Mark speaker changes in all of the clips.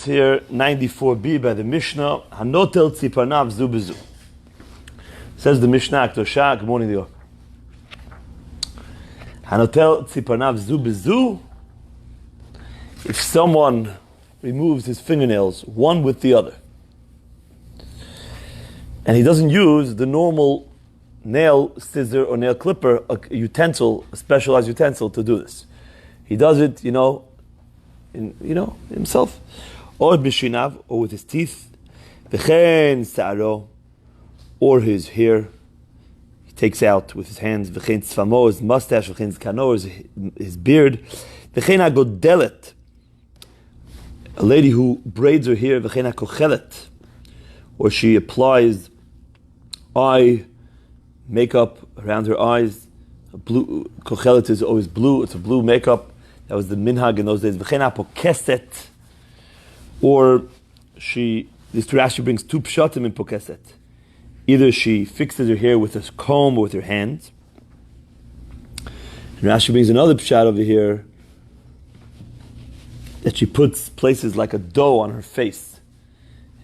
Speaker 1: here, 94b by the Mishnah, Hanotel Tziparnav Zu Bezu. Says the Mishnah, Ktoshah, good morning, Dior. Hanotel Tziparnav Zu Bezu. If someone removes his fingernails one with the other, and he doesn't use the normal nail scissor or nail clipper, a utensil, a specialized utensil to do this. He does it, himself, or b'shinav, or with his teeth, v'chein sa'aro, or his hair. He takes out with his hands, v'chein tzfamo, his mustache, v'chein zkano, his beard, v'chein agodelet, a lady who braids her hair, v'chein akochelet, or she applies eye makeup around her eyes. Blue kochelet is always blue. It's a blue makeup. That was the minhag in those days. V'chena pokeset, or this Rashi brings two pshatim in pokeset. Either she fixes her hair with a comb or with her hands. And Rashi brings another pshat over here that she puts places like a dough on her face,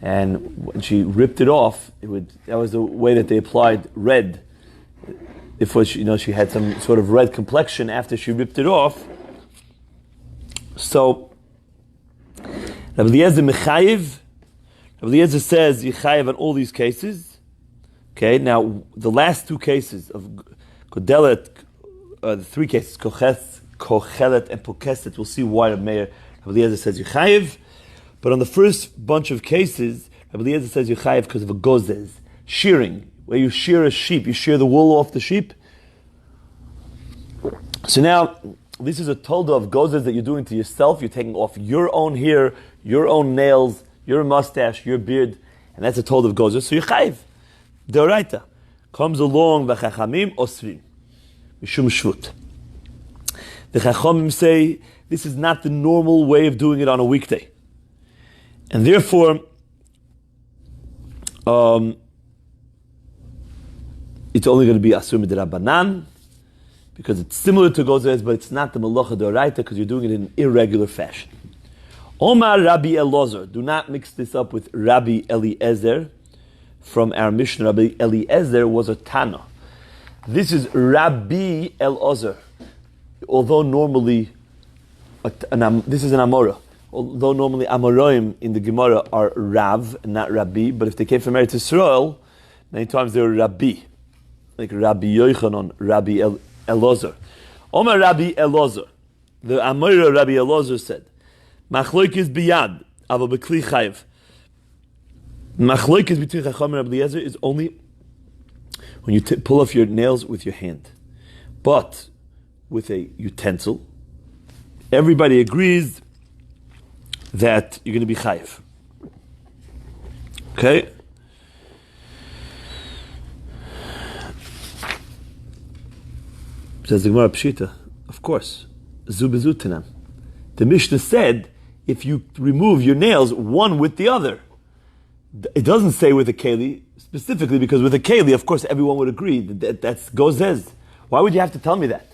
Speaker 1: and when she ripped it off, that was the way that they applied red. If she had some sort of red complexion after she ripped it off. So Rabbi Eliezer mechayiv. Rabbi Eliezer says yichayiv on all these cases. Okay, now the last two cases of kodelet, the three cases kochelet and pokeset, we'll see why Rabbi Eliezer says yichayiv. But on the first bunch of cases, Rabbi Eliezer says yichayiv because of a gozez, shearing. Where you shear a sheep, you shear the wool off the sheep. So now, this is a tolda of gozes that you're doing to yourself. You're taking off your own hair, your own nails, your mustache, your beard, and that's a tolda of gozes. So you're chayiv. Deoraita comes along v'chachamim osrim mishum shvut. The chachamim say this is not the normal way of doing it on a weekday, and therefore, it's only going to be asur midrabanan because it's similar to gozes, but it's not the malacha d'oraita because you're doing it in an irregular fashion. Omar Rabbi Elazar, do not mix this up with Rabbi Eliezer from our Mishnah. Rabbi Eliezer was a Tana. This is Rabbi Elazar, although normally this is an Amora. Although normally Amoraim in the Gemara are Rav and not Rabbi, but if they came from Eretz Yisrael, many times they're Rabbi. Like Rabbi Yochanan, Rabbi Elazar. Omar Rabbi Elazar. The Amora Rabbi Elazar said, Machloikis biyad, ava bekli chayiv. Machloikis between Chacham and Rabbi Eliezer is only when you pull off your nails with your hand. But with a utensil, everybody agrees that you're going to be chayiv. Okay? Says the Gemara Pshita, of course, zu bezutinam. The Mishnah said, if you remove your nails one with the other, it doesn't say with a Kaylee, specifically because with a Kaylee, of course, everyone would agree that that's gozez. Why would you have to tell me that?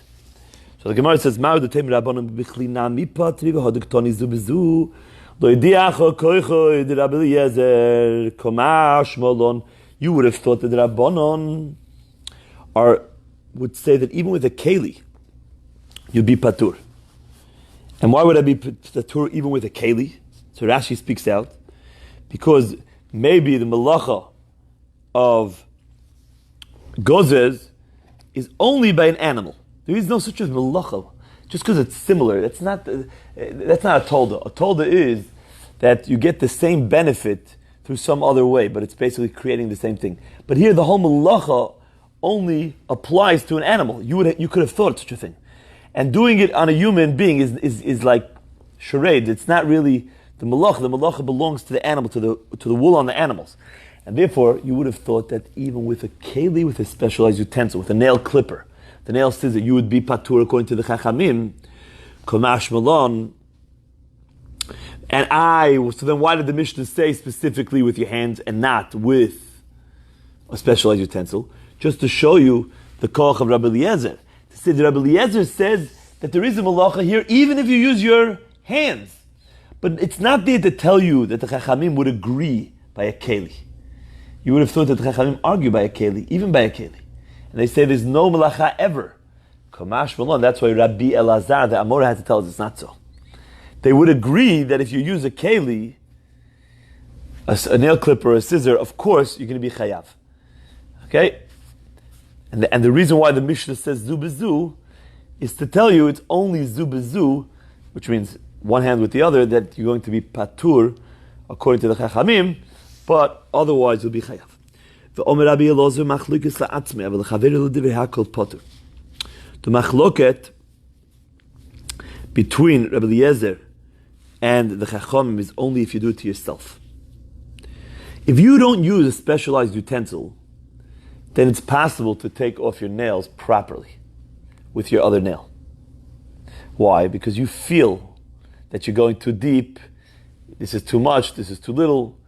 Speaker 1: So the Gemara says, Ma'u d'tem rabbanon b'chlina mipatri v'hoduktoni zu bezu lo yidiacho koicho yid Rabbi Eliezer komash molon. You would have thought that the rabbanon would say that even with a Cayley, you'd be patur. And why would I be patur even with a Cayley? So Rashi speaks out, because maybe the malacha of gozes is only by an animal. There is no such as malacha, just because it's similar. That's not a tolda. A tolda is that you get the same benefit through some other way, but it's basically creating the same thing. But here the whole malacha only applies to an animal. You could have thought such a thing. And doing it on a human being is like charade. It's not really the malacha. The malacha belongs to the animal, to the wool on the animals. And therefore, you would have thought that even with a Kaylee, with a specialized utensil, with a nail clipper, the nail scissor, you would be patur according to the chachamim, komash malon. So then why did the Mishnah say specifically with your hands and not with a specialized utensil? Just to show you the koch of Rabbi Eliezer. To say that Rabbi Eliezer says that there is a malacha here even if you use your hands. But it's not there to tell you that the Chachamim would agree by a Kaylee. You would have thought that the Chachamim argue by a Kaylee, even by a Kaylee. And they say there's no Melacha ever. Kamash Malon, that's why Rabbi Elazar, the Amora, had to tell us it's not so. They would agree that if you use a Kaylee, a nail clipper or a scissor, of course, you're going to be chayav. Okay? And the reason why the Mishnah says zu bezu is to tell you it's only zu bezu, which means one hand with the other, that you're going to be patur, according to the Chachamim, but otherwise you'll be chayav. The machloket between Rabbi Eliezer and the Chachamim is only if you do it to yourself. If you don't use a specialized utensil, then it's possible to take off your nails properly with your other nail. Why? Because you feel that you're going too deep, this is too much, this is too little.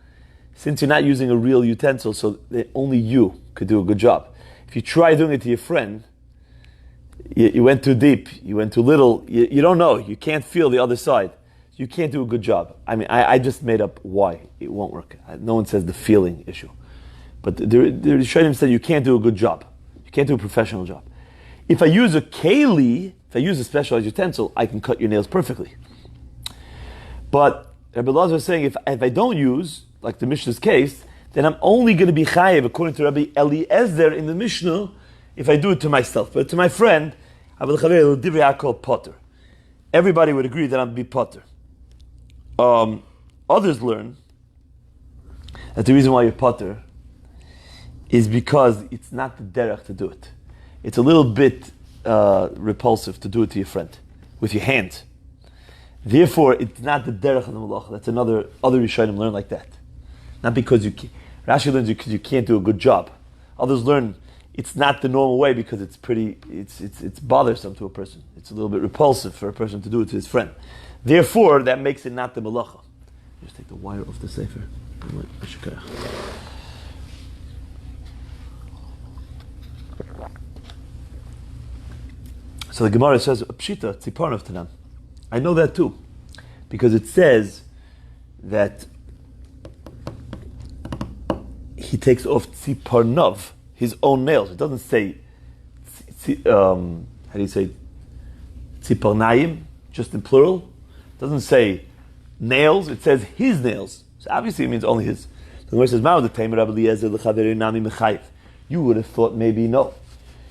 Speaker 1: Since you're not using a real utensil, so that only you could do a good job. If you try doing it to your friend, you went too deep, you went too little, you don't know, you can't feel the other side. You can't do a good job. I mean, I just made up why it won't work. No one says the feeling issue. But the Shailesh said you can't do a good job. You can't do a professional job. If I use a Kaylee, if I use a specialized utensil, I can cut your nails perfectly. But Rabbi Elazar was saying if I don't use, like the Mishnah's case, then I'm only going to be chayev, according to Rabbi Eliezer in the Mishnah, if I do it to myself. But to my friend, everybody would agree that I'm be potter. Others learn that the reason why you're potter is because it's not the derech to do it. It's a little bit repulsive to do it to your friend with your hand. Therefore, it's not the derech of the malach. That's other Rishonim learn like that. Not because Rashi learns because you can't do a good job. Others learn it's not the normal way because it's bothersome to a person. It's a little bit repulsive for a person to do it to his friend. Therefore, that makes it not the malacha. Just take the wire off the sefer. So the Gemara says, Pshita, tziparnav tanam. I know that too. Because it says that he takes off tziparnav, his own nails. It doesn't say, how do you say, tziparnayim, just in plural. It doesn't say nails, it says his nails. So obviously it means only his. The Gemara says, you would have thought maybe no.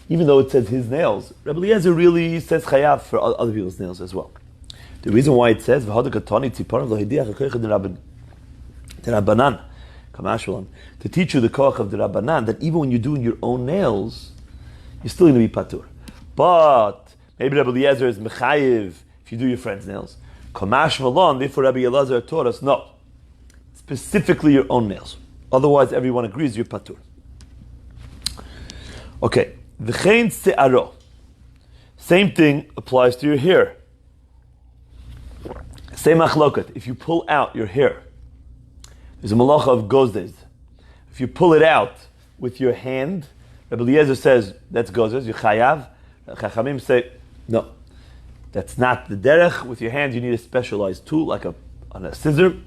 Speaker 1: Even though it says his nails, Rabbi Eliezer really says chayav for other people's nails as well. The reason why it says, to teach you the koach of the Rabbanan, that even when you're doing your own nails, you're still going to be patur. But maybe Rabbi Eliezer is mechayiv if you do your friend's nails. Kamash malon, therefore Rabbi Eliezer taught us, no. Specifically your own nails. Otherwise everyone agrees you're patur. Okay. V'chein se'aro. Same thing applies to your hair. Same machloket. If you pull out your hair, there's a malacha of gozes. If you pull it out with your hand, Rabbi Eliezer says that's gozes, you chayav. Chachamim say no, that's not the derech. With your hand, you need a specialized tool like a scissor.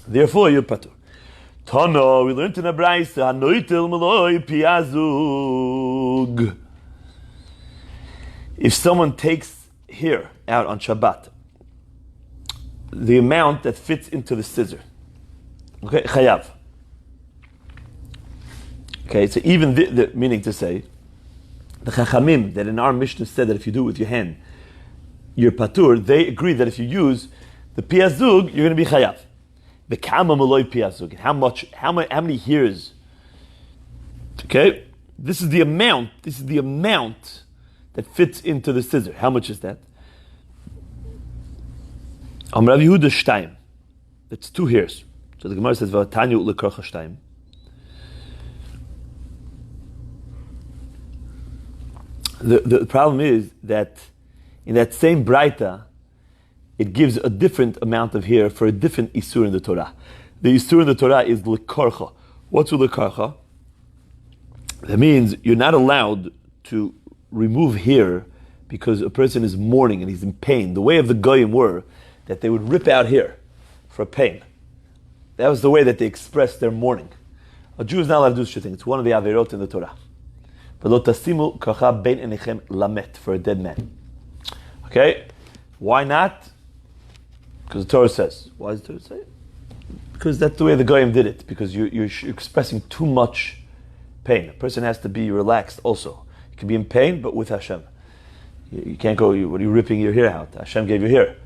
Speaker 1: Therefore, you're patur. Toma, we learned in a brayso, Untitled Maloi piazug. If someone takes hair out on Shabbat, the amount that fits into the scissor, okay, chayav. Okay, so even the meaning to say, the Chachamim that in our Mishnah said that if you do it with your hand, you're patur, they agree that if you use the piazug, you're going to be chayav. The kama maloi piazug. How many hairs? Okay, this is the amount. This is the amount that fits into the scissor. How much is that? Rav Yehuda shtaim. That's 2 hairs. So the Gemara says v'atanyu lekarcha shtaim. The problem is that in that same braita, it gives a different amount of hair for a different isur in the Torah. The isur in the Torah is lekarcha. What's lekarcha? That means you're not allowed to remove hair because a person is mourning and he's in pain. The way of the goyim were that they would rip out here for pain. That was the way that they expressed their mourning. A Jew is not allowed to do such a thing. It's one of the averot in the Torah. V'lo tasimu kacha bein enechem lamet, for a dead man. Okay? Why not? Because the Torah says. Why does the Torah say it? Because that's the way the Goyim did it. Because you're expressing too much pain. A person has to be relaxed also. You can be in pain, but with Hashem. You can't go, what are you ripping your hair out? Hashem gave you hair.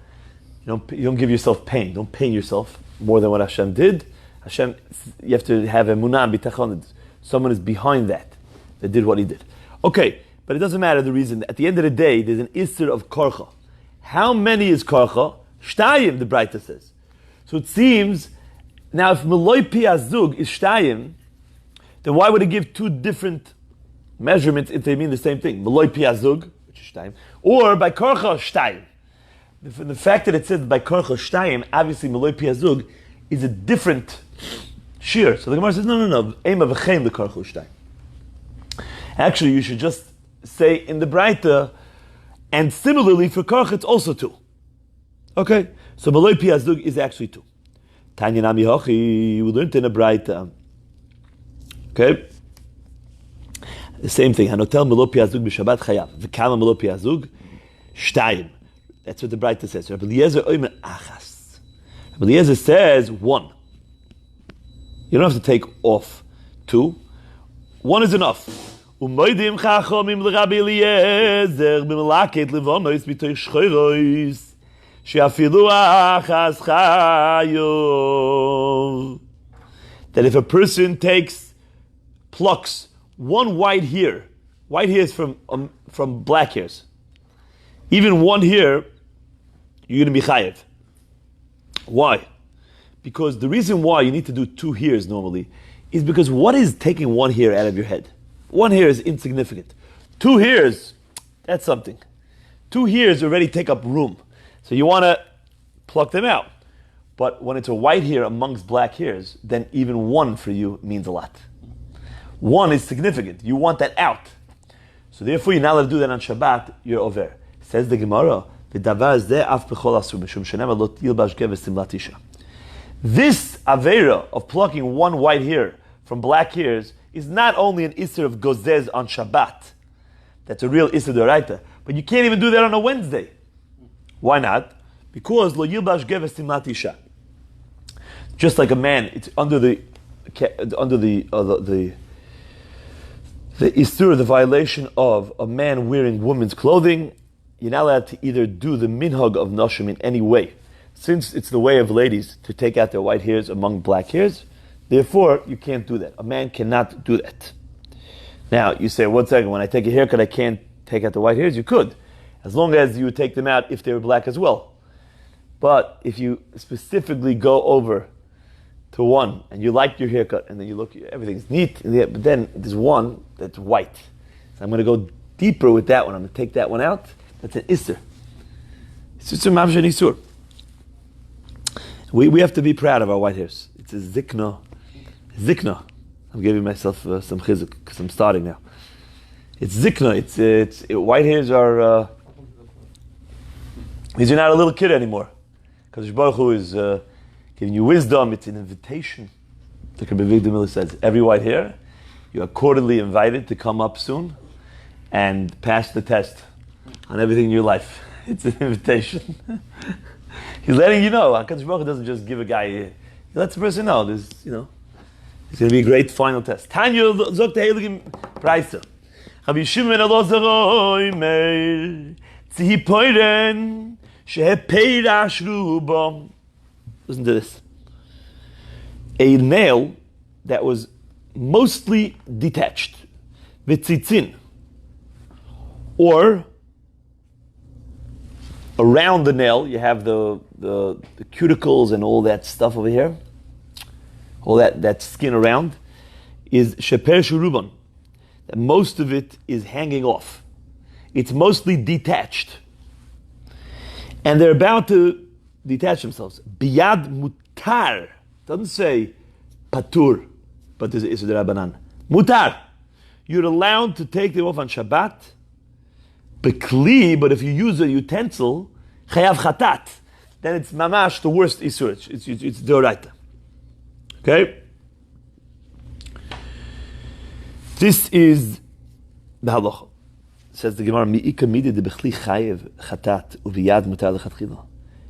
Speaker 1: You don't give yourself pain. Don't pain yourself more than what Hashem did. Hashem, you have to have emunah and bitachon. Someone is behind that did what he did. Okay, but it doesn't matter the reason. At the end of the day, there's an isser of karcha. How many is karcha? Shtayim, the Breita says. So it seems, now if meloi pi azug is shtayim, then why would it give two different measurements if they mean the same thing? Meloi pi azug, which is shtayim, or by karcha shtayim. The fact that it says by karcha shtayim, obviously meloi pi azug is a different shear. So the Gemara says, no. Ema v'chein the karcha shtayim. Actually, you should just say in the Breita, and similarly for karcha, it's also two. Okay, so meloi pi azug is actually two. Tanya nami hochi, we learned in a Breita. Okay, the same thing. Hanotel meloi pi azug b'Shabbat chayav. V'kama meloi pi azug shtayim. That's what the Breita says. Rabbi Eliezer oimer achas. Rabbi Eliezer says one. You don't have to take off two. One is enough. Umaydim chachomim l'Rabbi Eliezer b'melaket levonos b'toich shchoros she'afilu achas chayov. That if a person plucks one white hair is from black hairs, even one hair, you're going to be chayev. Why? Because the reason why you need to do two hairs normally is because what is taking one hair out of your head? One hair is insignificant. Two hairs, that's something. Two hairs already take up room. So you want to pluck them out. But when it's a white hair amongst black hairs, then even one for you means a lot. One is significant. You want that out. So therefore you're not allowed to do that on Shabbat, you're over. Says the Gemara, this Avera of plucking one white hair from black hairs is not only an Isser of Gozez on Shabbat. That's a real Isser d'oraita. But you can't even do that on a Wednesday. Why not? Because Lo Yilbash Geves Simlat Isha. Just like a man, it's under the Isser, the violation of a man wearing women's clothing. You're not allowed to either do the minhag of Nashim in any way. Since it's the way of ladies to take out their white hairs among black hairs, therefore you can't do that. A man cannot do that. Now, you say, 1 second, when I take a haircut, I can't take out the white hairs? You could, as long as you would take them out if they were black as well. But if you specifically go over to one, and you like your haircut, and then you look, everything's neat, but then there's one that's white. So I'm going to go deeper with that one. I'm going to take that one out. That's an Isser. It's just a Mavshan Isur. We have to be proud of our white hairs. It's a zikna. Zikna. I'm giving myself some chizuk because I'm starting now. It's zikna. White hairs are. Means you're not a little kid anymore. Because Baruch Hu is giving you wisdom. It's an invitation. Like Rabbi Miller says, every white hair, you are cordially invited to come up soon and pass the test on everything in your life. It's an invitation. He's letting you know. HaKadosh Baruch Hu doesn't just give a guy. He lets the person know. There's, it's going to be a great final test. Tanya zok teheligim praisa. Rabbi Shimon alozaroi tzihi poiren shehepeirash rubam. Listen to this. A nail that was mostly detached, vitzitzin, or around the nail, you have the cuticles and all that stuff over here, all that skin around, is sheper shuruban. That most of it is hanging off. It's mostly detached. And they're about to detach themselves. Biyad mutar. Doesn't say patur, but there's Isur D'Rabbanan. Mutar. You're allowed to take them off on Shabbat. Bekli, but if you use a utensil, chayav chatat, then it's mamash the worst isur. It's deoraita. Okay? This is the halacha. Says the Gemara,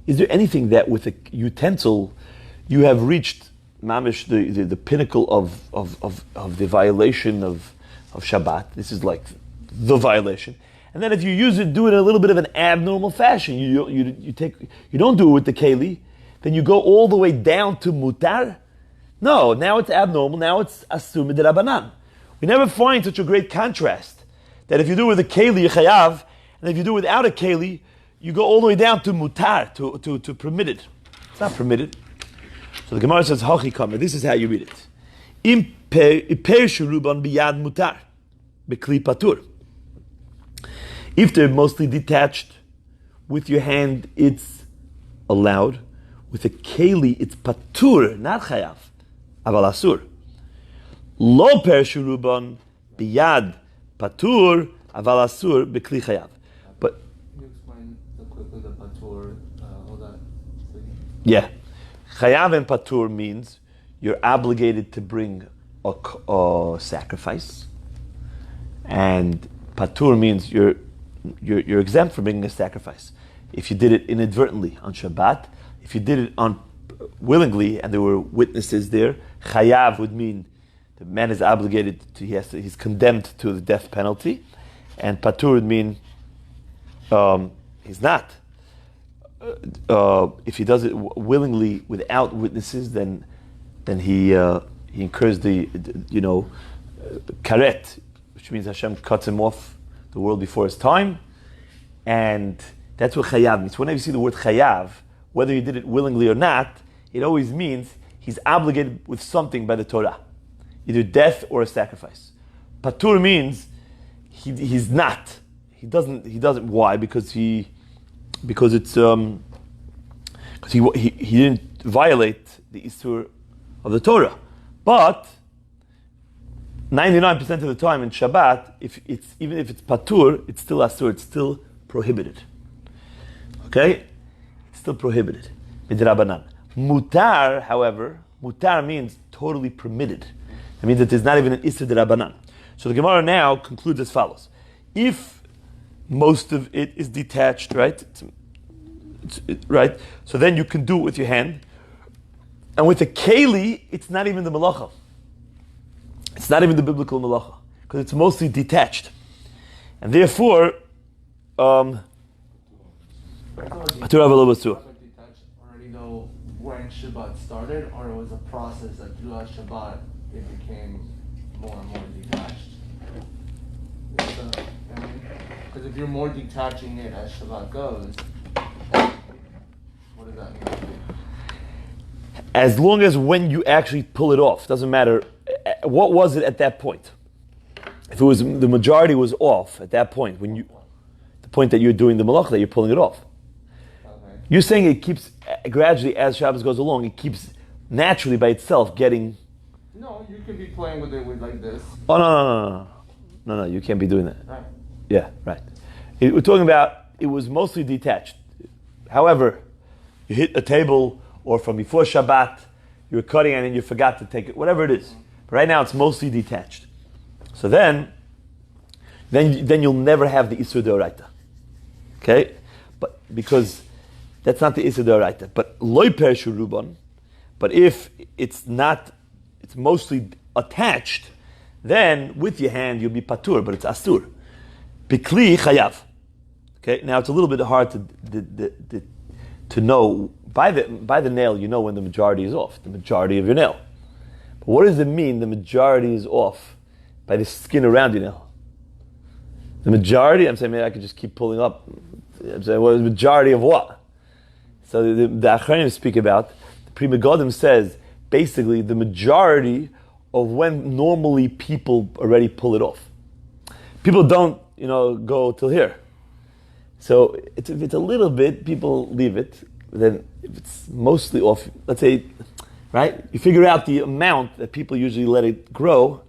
Speaker 1: is there anything that with a utensil you have reached mamish the pinnacle of the violation of Shabbat? This is like the violation. And then if you use it, do it in a little bit of an abnormal fashion. You don't do it with the Kaylee, then you go all the way down to mutar. No, now it's abnormal. Now it's asur midrabanan. We never find such a great contrast that if you do it with a Kaylee, you chayav, and if you do it without a Kaylee, you go all the way down to mutar, to permitted. It's not permitted. So the Gemara says, Hachi Kamer, this is how you read it. Im per shuruban biyad mutar, bekli patur. If they're mostly detached, with your hand, it's allowed. With a Kaylee, it's patur, not chayav, aval asur. Lo per shuruban biyad patur aval asur bekli chayav. But
Speaker 2: can you explain quickly the patur, all that?
Speaker 1: Yeah, chayav and patur means you're obligated to bring a sacrifice, and patur means you're exempt from bringing a sacrifice. If you did it inadvertently on Shabbat, if you did it willingly and there were witnesses there, chayav would mean the man is obligated to, he's condemned to the death penalty, and patur would mean he's not. If he does it willingly without witnesses, then he incurs the karet, which means Hashem cuts him off the world before his time, and that's what chayav means. Whenever you see the word chayav, whether he did it willingly or not, it always means he's obligated with something by the Torah. Either death or a sacrifice. Patur means he's not. He doesn't. Why? Because he didn't violate the isur of the Torah. But 99% of the time in Shabbat, even if it's patur, it's still asur. It's still prohibited. Okay, it's still prohibited. Midrabanan. Mutar, however, mutar means totally permitted. It means that there's not even an Isser D'Rabbanan. So the Gemara now concludes as follows. If most of it is detached, right? Right? So then you can do it with your hand. And with a Kaylee, it's not even the Malacha. It's not even the biblical Malacha. Because it's mostly detached. And therefore, already
Speaker 2: know when Shabbat started, or it was a process that throughout Shabbat it became more and more detached. Because if you're more detaching it as Shabbat goes, what does that mean?
Speaker 1: As long as when you actually pull it off, doesn't matter. What was it at that point? If it was the majority was off at that point, the point that you're doing the malach, that you're pulling it off.
Speaker 2: Okay.
Speaker 1: You're saying it keeps gradually as Shabbos goes along, it keeps naturally by itself getting.
Speaker 2: No, you could be playing with it with like this.
Speaker 1: Oh no! You can't be doing that.
Speaker 2: Right.
Speaker 1: Yeah, right. We're talking about it was mostly detached. However, you hit a table, or from before Shabbat, you were cutting and then you forgot to take it. Whatever it is. But right now, it's mostly detached. So then you'll never have the Isur Deoraita. Okay, but because that's not the Isur Deoraita. But loy per shuruban. But if it's not. It's mostly attached, then with your hand you'll be patur, but it's asur. Bikli chayav. Okay, now it's a little bit hard to know by the nail. You know when the majority is off, the majority of your nail. But what does it mean? The majority is off by the skin around your nail. The majority. I'm saying maybe I could just keep pulling up. I'm saying well, the majority of what? So the Achronim speak about. The Pri Megadim says. Basically, the majority of when normally people already pull it off. People don't, go till here. So if it's a little bit, people leave it. Then if it's mostly off, let's say, right? You figure out the amount that people usually let it grow,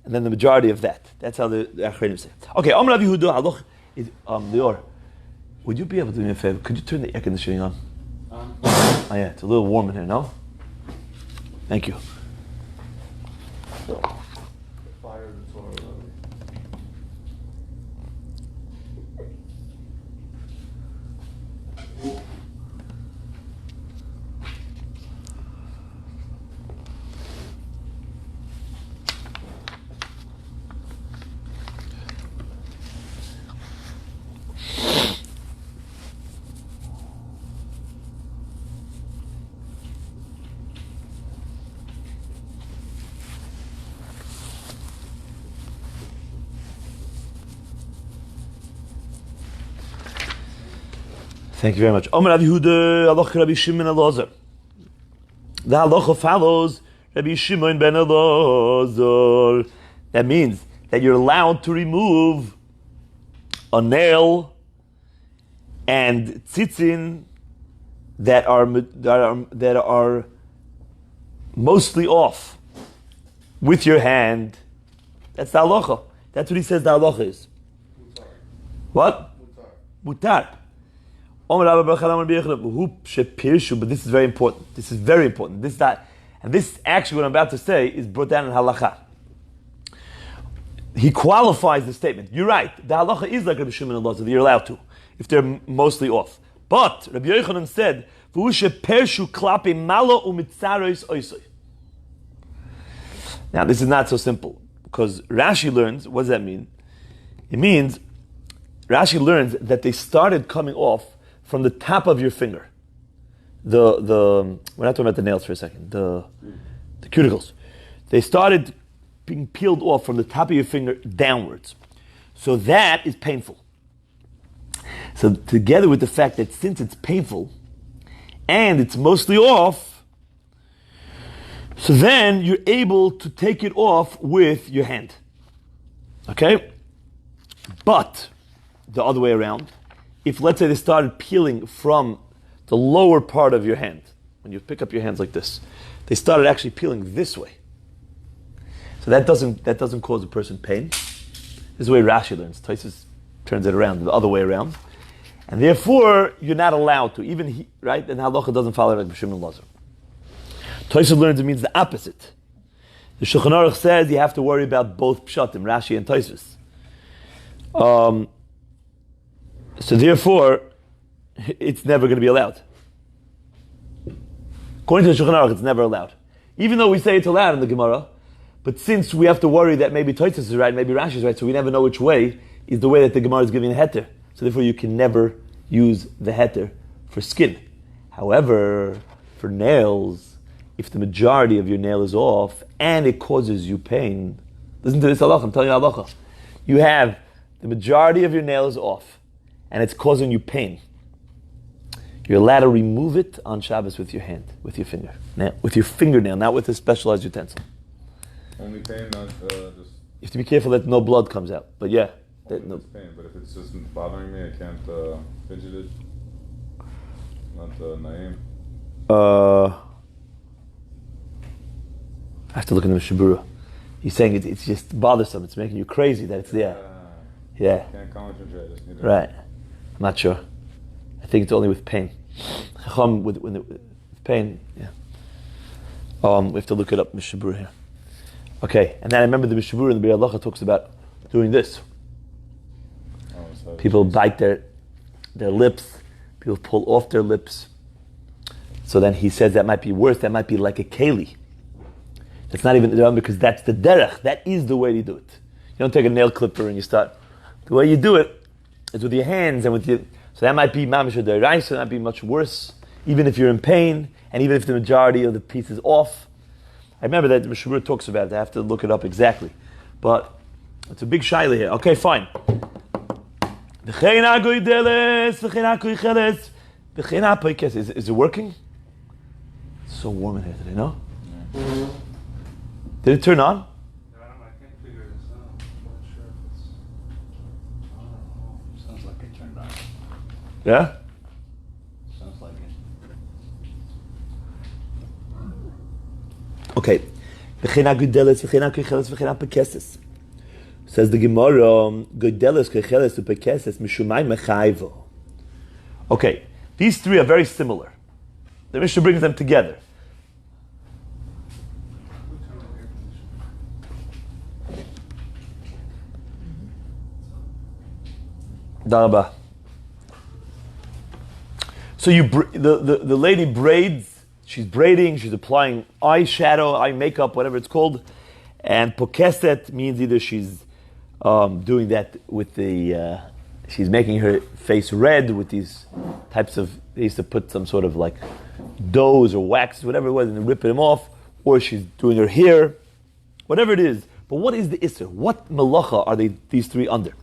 Speaker 1: and then the majority of that. That's how the Achronim say. Okay, Amar Rabbi Yehuda, Lior, would you be able to do me a favor? Could you turn the air conditioning on? Oh yeah, it's a little warm in here, no? Thank you.
Speaker 2: Fire the Torah, Rabbi.
Speaker 1: Thank you very much. Omer Rabbi Yehuda, Aloha Rabbi Shimon Elazar. The halacha follows Rabbi Shimon ben Elazar. That means that you're allowed to remove a nail and tzitzin that are mostly off with your hand. That's the halacha. That's what he says the halacha is.
Speaker 2: Mutar.
Speaker 1: What?
Speaker 2: Mutar.
Speaker 1: Mutar. But this is very important. This is very important. And this actually what I'm about to say is brought down in Halacha. He qualifies the statement. You're right. The Halacha is like Rabbi Shimon and Elazar. You're allowed to, if they're mostly off. But Rabbi Yochanan said, now this is not so simple, because Rashi learns, what does that mean? It means, Rashi learns that they started coming off from the top of your finger. We're not talking about the nails for a second, the cuticles. They started being peeled off from the top of your finger downwards. So that is painful. So together with the fact that since it's painful and it's mostly off, so then you're able to take it off with your hand. Okay? But the other way around, if let's say they started peeling from the lower part of your hand, when you pick up your hands like this, they started actually peeling this way. So that doesn't cause a person pain. This is the way Rashi learns. Taisus turns it around, the other way around. And therefore, you're not allowed to, right? And Halacha doesn't follow like Shimon and Elazar. Taisus learns it means the opposite. The Shulchan Aruch says you have to worry about both Pshatim, Rashi and Taisus. So therefore, it's never going to be allowed. According to the Shulchan Aruch, it's never allowed. Even though we say it's allowed in the Gemara, but since we have to worry that maybe Taisus is right, maybe Rashi is right, so we never know which way is the way that the Gemara is giving a heter. So therefore, you can never use the heter for skin. However, for nails, if the majority of your nail is off and it causes you pain, listen to this halacha, I'm telling you halacha. You have the majority of your nail is off and it's causing you pain. You're allowed to remove it on Shabbos with your hand, with your finger. Now, with your fingernail, not with a specialized utensil.
Speaker 3: Only pain, not just...
Speaker 1: You have to be careful that no blood comes out. But yeah.
Speaker 3: No pain, but if it's just bothering me, I can't fidget it. Not naim.
Speaker 1: I have to look in the Mishabura. He's saying it's just bothersome. It's making you crazy that it's there. Yeah.
Speaker 3: Can't concentrate. Just need
Speaker 1: right. I'm not sure. I think it's only with pain. With pain, yeah. We have to look it up, Mishabura here. Okay, and then I remember the Mishabura in the Bir Aloha talks about doing this. People bite their lips. People pull off their lips. So then he says that might be worse. That might be like a Kaylee. It's not even because that's the derech. That is the way to do it. You don't take a nail clipper and you start. The way you do it is with your hands and with your. So that might be mamish or deraisa. That might be much worse, even if you're in pain and even if the majority of the piece is off. I remember that the Mishabura talks about it. I have to look it up exactly, but it's a big shaila here. Okay, fine. Is it working? It's so warm in here today, no?
Speaker 3: Yeah.
Speaker 1: Did it turn on?
Speaker 2: I can't figure this out. I'm not sure if it's... I don't know.
Speaker 4: Sounds like it turned on.
Speaker 1: Yeah?
Speaker 4: Sounds like it.
Speaker 1: Okay. Says the Gemara, okay, these three are very similar. The Mishnah brings them together. Daraba. So the lady braids. She's braiding. She's applying eyeshadow, eye makeup, whatever it's called. And pokeset means either she's doing that with the. She's making her face red with these types of. They used to put some sort of like doughs or wax, whatever it was, and rip them off. Or she's doing her hair, whatever it is. But what is the isser? What malacha are these three under?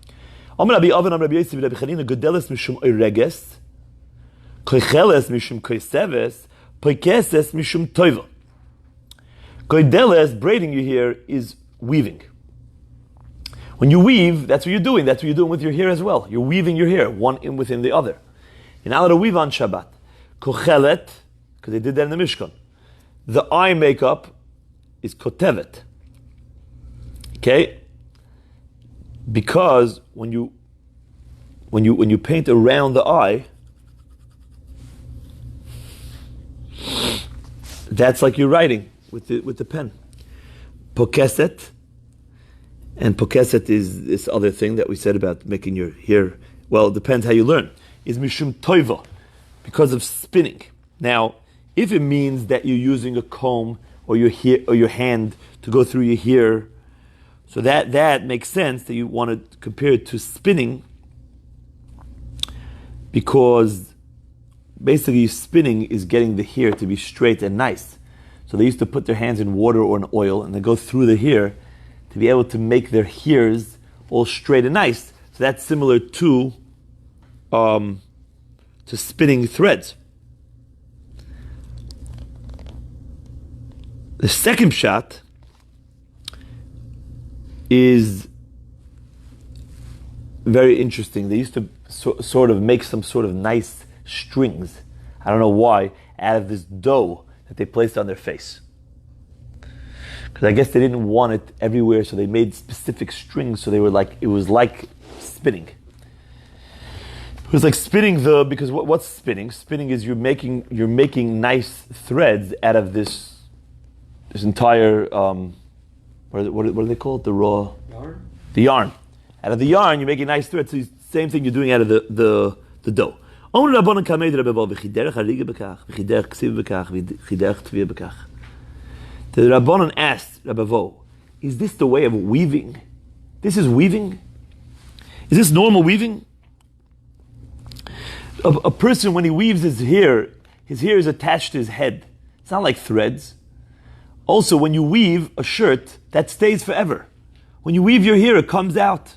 Speaker 1: Amar Rabbi Oven, Amar Rabbi Yosef, Rabbi Chanina, Gedeles mishum oireges, koicheles mishum koiseves, poikeses mishum toiva. Gedeles, braiding you here, is weaving. When you weave, that's what you're doing. That's what you're doing with your hair as well. You're weaving your hair, one in within the other. You're not allowed to weave on Shabbat. Kochelet, because they did that in the Mishkan. The eye makeup is kotevet. Okay? Because when you paint around the eye, that's like you're writing with the pen. Pokeset, and pokeset is this other thing that we said about making your hair. Well, it depends how you learn. Is mishum toiva, because of spinning. Now, if it means that you're using a comb or your hand to go through your hair, so that makes sense that you want to compare it to spinning, because basically spinning is getting the hair to be straight and nice. So they used to put their hands in water or in oil and they go through the hair to be able to make their hairs all straight and nice. So that's similar to spinning threads. The second shot is very interesting. They used to sort of make some sort of nice strings, I don't know why, out of this dough that they placed on their face. Because I guess they didn't want it everywhere, so they made specific strings, so they were like, it was like spinning. It was like spinning because what's spinning? Spinning is you're making nice threads out of this entire, what do they call it? The raw? Yarn? The yarn. Out of the yarn, you're making nice threads. So it's the same thing you're doing out of the dough. The Rabbanon asked Rabbi Vo, is this the way of weaving? This is weaving? Is this normal weaving? A person, when he weaves his hair is attached to his head. It's not like threads. Also, when you weave a shirt, that stays forever. When you weave your hair, it comes out.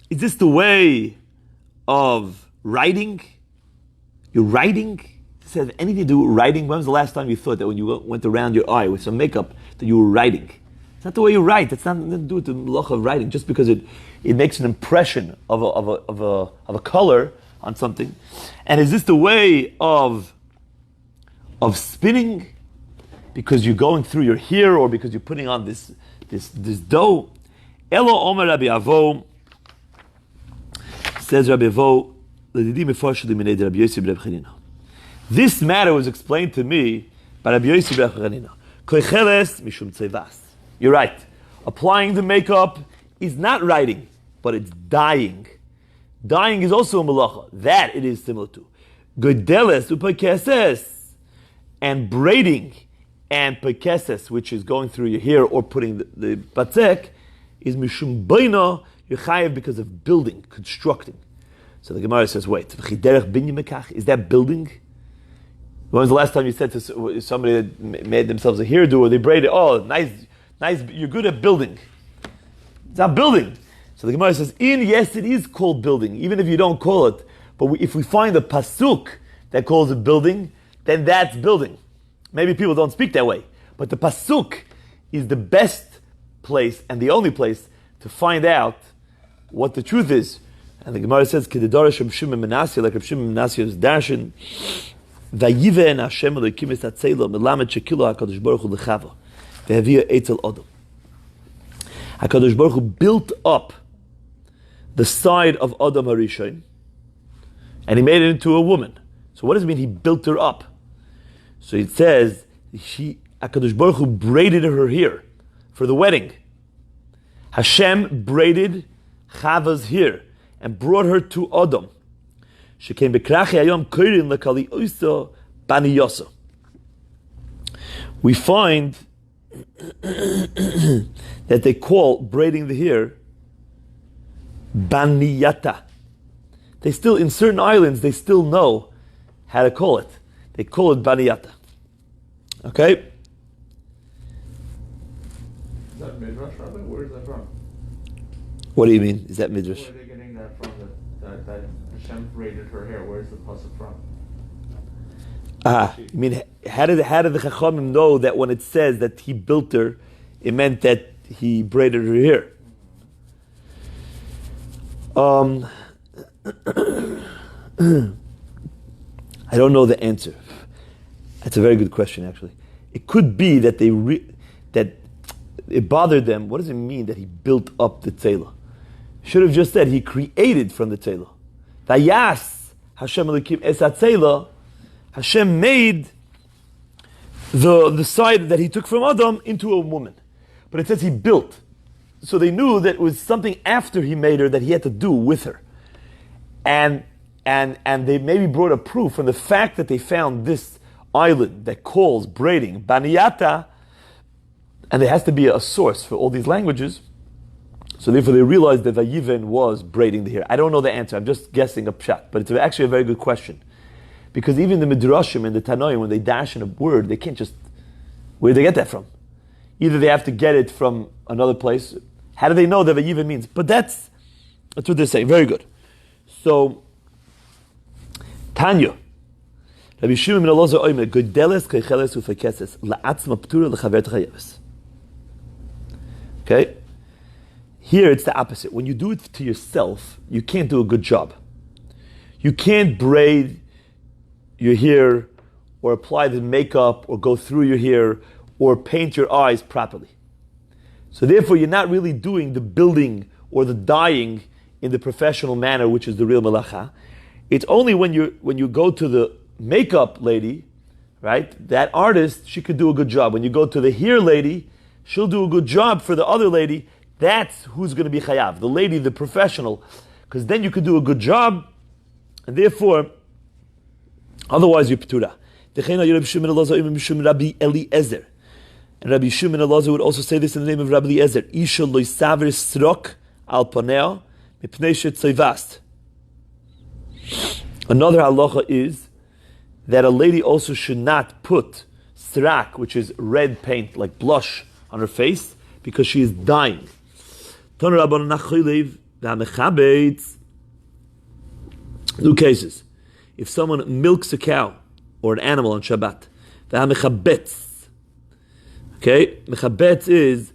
Speaker 1: Is this the way of writing? You're writing? Does it have anything to do with writing? When was the last time you thought that when you went around your eye with some makeup that you were writing? It's not the way you write. It's not nothing to do with the halacha of writing. Just because it makes an impression of a color on something. And is this the way of spinning? Because you're going through your hair, or because you're putting on this dough? Elo Omer Rabbi Avo, says Rabbi Avo, this matter was explained to me by Rabbi Yosef Chanina. You're right. Applying the makeup is not writing, but it's dyeing. Dyeing is also a malacha. That it is similar to. Gedeles upakeses, and braiding and pakeses, which is going through your hair or putting the batzek, is mishum baina yechayev, because of building, constructing. So the Gemara says, wait, is that building? When was the last time you said to somebody that made themselves a hairdo, or they braided, oh, nice, you're good at building. It's not building. So the Gemara says, yes, it is called building, even if you don't call it. But if we find a pasuk that calls it building, then that's building. Maybe people don't speak that way. But the pasuk is the best place and the only place to find out what the truth is. And the Gemara says, "Kedidarash Reb Shimon Menashe, like Reb Shimon Menashe was darshan, vayiven Hashem Elokim es hatzela melamed shekilo Hakadosh Baruch Hu lechava vehavia etzel Adam." Hakadosh Baruch Hu built up the side of Adam Harishon, and he made it into a woman. So what does it mean he built her up? So it says, HaKadosh Baruch Hu braided her hair for the wedding. Hashem braided Chava's hair and brought her to Adam. Shekain bekrachi hayom koirin lekali oisa bani yosa. We find that they call braiding the hair baniyata. They still, in certain islands, they still know how to call it. They call it baniyata. Okay?
Speaker 2: Is that Midrash, Rabbi? Where is that from?
Speaker 1: What do you mean? Is that Midrash?
Speaker 2: Where are they getting that from? That Hashem braided her hair. Where's the pasuk from?
Speaker 1: I mean, how did the Chachamim know that when it says that he built her, it meant that he braided her hair? I don't know the answer. That's a very good question, actually. It could be that that it bothered them. What does it mean that he built up the Tzela? Should have just said he created from the Tzela. Vayas Hashem Elokim es Tzela. Hashem made the side that he took from Adam into a woman. But it says he built. So they knew that it was something after he made her that he had to do with her. And they maybe brought a proof from the fact that they found this island that calls braiding baniyata, and there has to be a source for all these languages. So therefore they realized that Vayiven was braiding the hair. I don't know the answer. I'm just guessing a pshat. But it's actually a very good question. Because even the Midrashim and the Tanoim, when they dash in a word, they can't just... Where do they get that from? Either they have to get it from another place. How do they know that Vayiven means? But that's what they're saying. Very good. So, Tanya. Rabbi Shimon ben Elazar oimer, Godeles keicheles ufekeses, la'atzma p'tura l'chaver t'chayeves. Okay? Here it's the opposite. When you do it to yourself, you can't do a good job. You can't braid your hair, or apply the makeup, or go through your hair, or paint your eyes properly. So therefore, you're not really doing the building or the dyeing in the professional manner, which is the real melacha. It's only when you go to the makeup lady, right? That artist, she could do a good job. When you go to the hair lady, she'll do a good job for the other lady. That's who's going to be chayav, the lady, the professional, because then you could do a good job, and therefore, otherwise you're p'tura. Rabbi Eliezer. And Rabbi Shimon Elazar would also say this in the name of Rabbi Eliezer. Isha lo yisaver srok al paneo mipnei shetzayvast. Another halacha is that a lady also should not put srak, which is red paint, like blush, on her face, because she is dying. Two cases. If someone milks a cow or an animal on Shabbat, okay, mechabetz is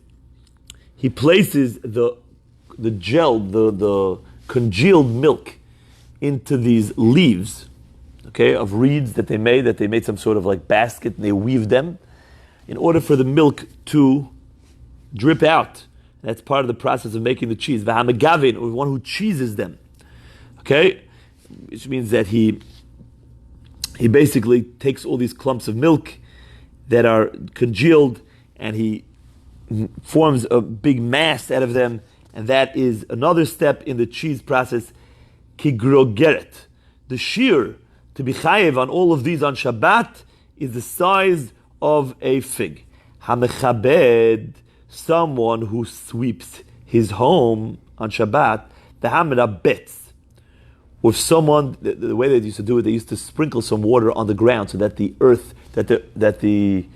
Speaker 1: he places the gel, the congealed milk into these leaves, okay, of reeds that they made some sort of like basket, and they weave them in order for the milk to drip out. That's part of the process of making the cheese. V'hamagavin, or one who cheeses them, okay, which means that he basically takes all these clumps of milk that are congealed and he forms a big mass out of them, and that is another step in the cheese process. Kigrogeret. The shear to be chayev on all of these on Shabbat is the size of a fig. Hamechabed, someone who sweeps his home on Shabbat, the hameda bets. With someone, the way they used to do it, they used to sprinkle some water on the ground so that the earth, that the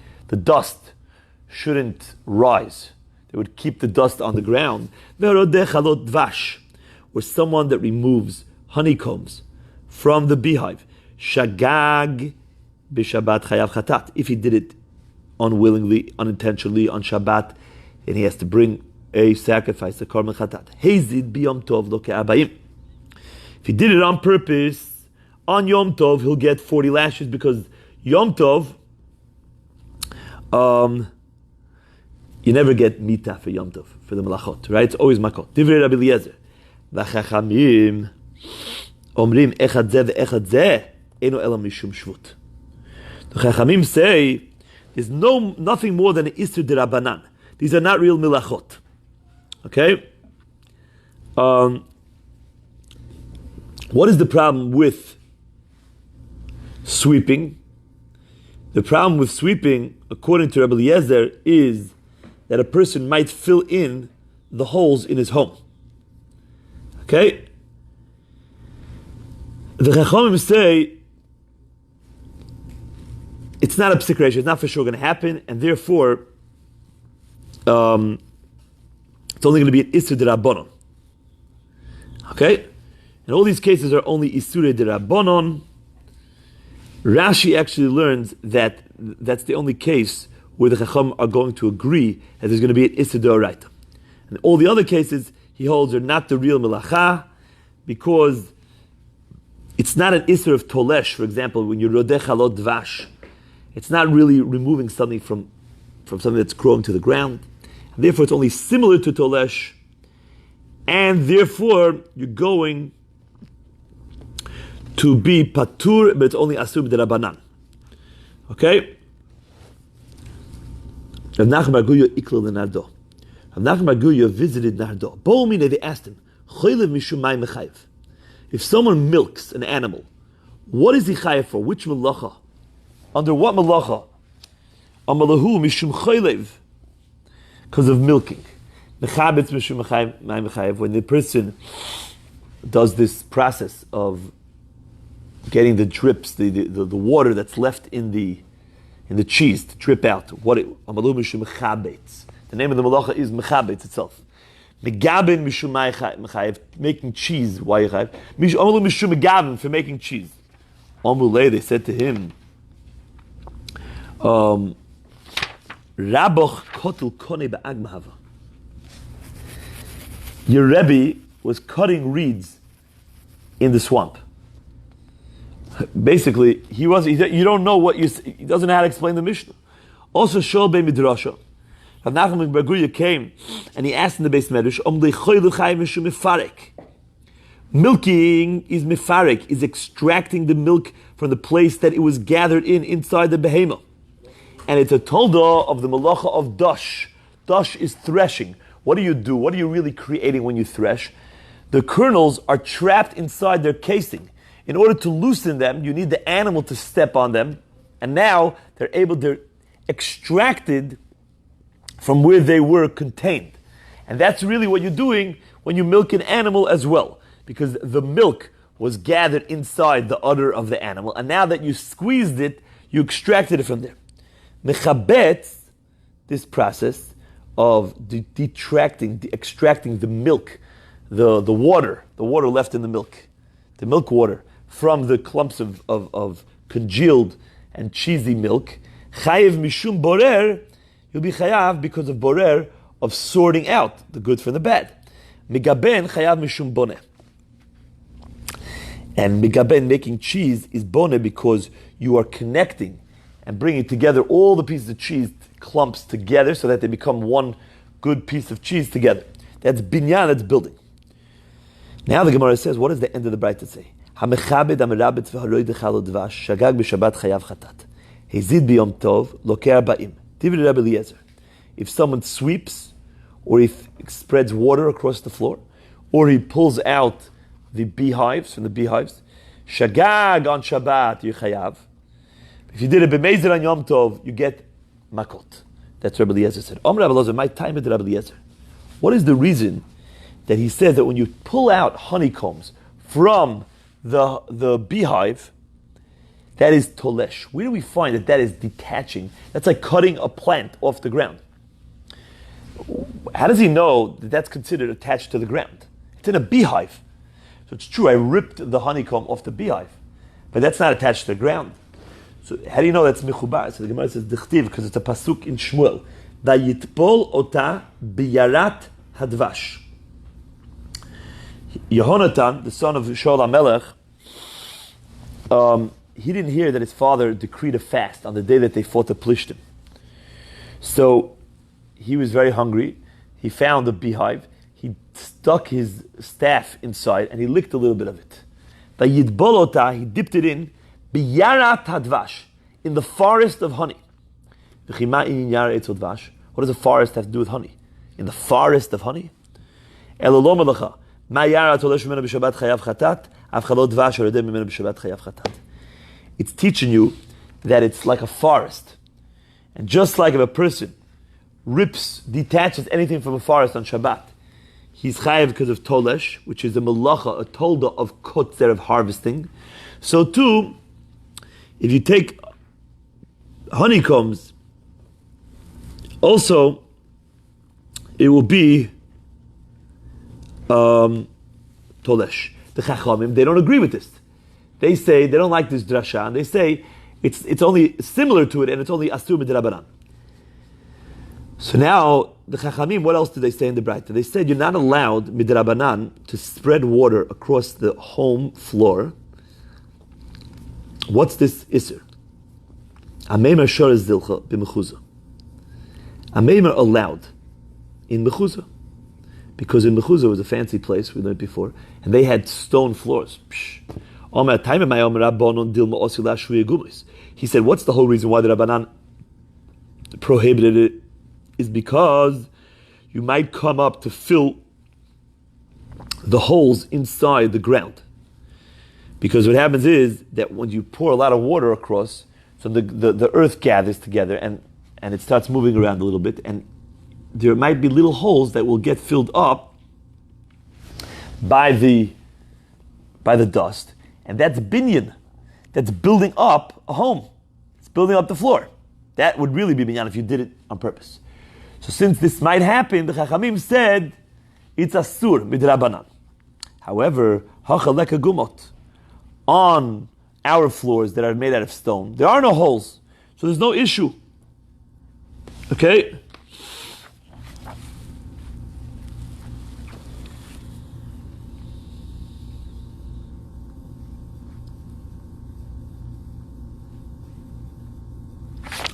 Speaker 1: dust shouldn't rise. They would keep the dust on the ground. Or someone that removes honeycombs from the beehive. Shagag b'Shabbat chayav chatat. If he did it unwillingly, unintentionally on Shabbat, then he has to bring a sacrifice, a korban chatat. Hezid b'yom tov lo ke'abayim. If he did it on purpose, on Yom Tov, he'll get 40 lashes, because Yom Tov, you never get mita for Yom Tov, for the malachot, right? It's always makot. Divrei Rabbi Eliezer. V'chachamim omrim echad zeh ve'echad zeh Eino ela mishum shvut. The Chachamim say there's nothing more than an Isur Dirabanan. These are not real milachot. Okay? What is the problem with sweeping? The problem with sweeping, according to Rabbi Eliezer, is that a person might fill in the holes in his home. Okay? The Chachamim say it's not a psik ratio, it's not for sure going to happen, and therefore it's only going to be an Isur D'Rabbanon. Okay? And all these cases are only Isur D'Rabbanon. Rashi actually learns that that's the only case where the Chacham are going to agree that there's going to be an Isur D'Oraita. And all the other cases, he holds, are not the real Melacha, because it's not an Isur of Tolesh, for example, when you Rodech Halot Dvash. It's not really removing something from something that's growing to the ground. And therefore, it's only similar to Tolesh. And therefore, you're going to be Patur, but it's only Asur B'Derabanan. Okay? Rav Nachman Bar Guya Iklal the Nardo. Rav Nachman Bar Guya visited Nardo. Bo'omine, they asked him, Choylev Mishum Mai Mechayev. If someone milks an animal, what is he chayev for? Which malacha? Under what malacha? Amalahu mishum chaylev, because of milking. Mechabetz mishum mechayev, when the person does this process of getting the drips, the water that's left in the cheese to drip out. What amalahu mishum mechabetz. The name of the malacha is mechabetz itself. Megaben mishum mechayev, making cheese. Why chayev? Amalu mishum megaben, for making cheese. Amulei, they said to him, Raboch kotel kone ba'ag mahava. Your Rebbe was cutting reeds in the swamp. Basically, you don't know what he doesn't know how to explain the Mishnah. Also, Shol be midrasha. Rav Nachman Bar Guya came and he asked in the Beis Medrash, milking is mifarek, is extracting the milk from the place that it was gathered inside the behemoth. And it's a tolda of the malacha of dash. Dash is threshing. What do you do? What are you really creating when you thresh? The kernels are trapped inside their casing. In order to loosen them, you need the animal to step on them. And now they're extracted from where they were contained. And that's really what you're doing when you milk an animal as well. Because the milk was gathered inside the udder of the animal. And now that you squeezed it, you extracted it from there. Mechabetz, this process of extracting the milk, the water left in the milk water, from the clumps of congealed and cheesy milk, chayev mishum borer, you'll be chayav because of borer, of sorting out the good from the bad. Megaben chayav mishum boneh. And megaben, making cheese, is boneh because you are connecting and bringing together all the pieces of cheese clumps together so that they become one good piece of cheese together. That's binyan, that's building. Now the Gemara says, what does the end of the Braita say? Hamechabed amerabet v'haroi dechalo dvash shagag b'shabbat chayav chatat. Hezid b'yom tov lokeh arba'im. Tivri Rabbi Eliezer. If someone sweeps, or he spreads water across the floor, or he pulls out the beehives from the beehives, shagag on Shabbat, you chayav. If you did a b'mezer on Yom Tov, you get makot. That's Rabbi Eliezer said. Rabbi Eliezer, my time at Rabbi Eliezer. What is the reason that he says that when you pull out honeycombs from the beehive, that is tolesh? Where do we find that is detaching? That's like cutting a plant off the ground. How does he know that that's considered attached to the ground? It's in a beehive. So it's true, I ripped the honeycomb off the beehive, but that's not attached to the ground. So how do you know that's mechubar? So the Gemara says dichtiv, because it's a pasuk in Shmuel. Vayitpol ota biyarat hadvash. Yehonatan, the son of Shaul HaMelech, he didn't hear that his father decreed a fast on the day that they fought the Plishtim. So he was very hungry. He found the beehive. He stuck his staff inside and he licked a little bit of it. Vayitpol ota, he dipped it in. Biyarat hadvash, in the forest of honey. What does a forest have to do with honey? In the forest of honey? It's teaching you that it's like a forest. And just like if a person detaches anything from a forest on Shabbat, he's chayav because of tolesh, which is a malacha, a tolda of kotzer, of harvesting. So too, if you take honeycombs, also, it will be tolesh. The Chachamim, they don't agree with this. They say, they don't like this drasha, and they say it's only similar to it, and it's only asur midrabanan. So now, the Chachamim, what else do they say in the Braita? They said you're not allowed midrabanan to spread water across the home floor. What's this isur? Ameimer shor zilcha b'mechuzah. Ameimer allowed in mechuzah, because in mechuzah was a fancy place, we learned before, and they had stone floors. He said, what's the whole reason why the Rabbanan prohibited it? Is because you might come up to fill the holes inside the ground. Because what happens is that when you pour a lot of water across, so the earth gathers together and it starts moving around a little bit, and there might be little holes that will get filled up by the dust, and that's binyan. That's building up a home. It's building up the floor. That would really be binyan if you did it on purpose. So since this might happen, the Chachamim said it's asur midrabanan. However, hachaleka gumot, on our floors that are made out of stone, there are no holes, so there's no issue. Okay?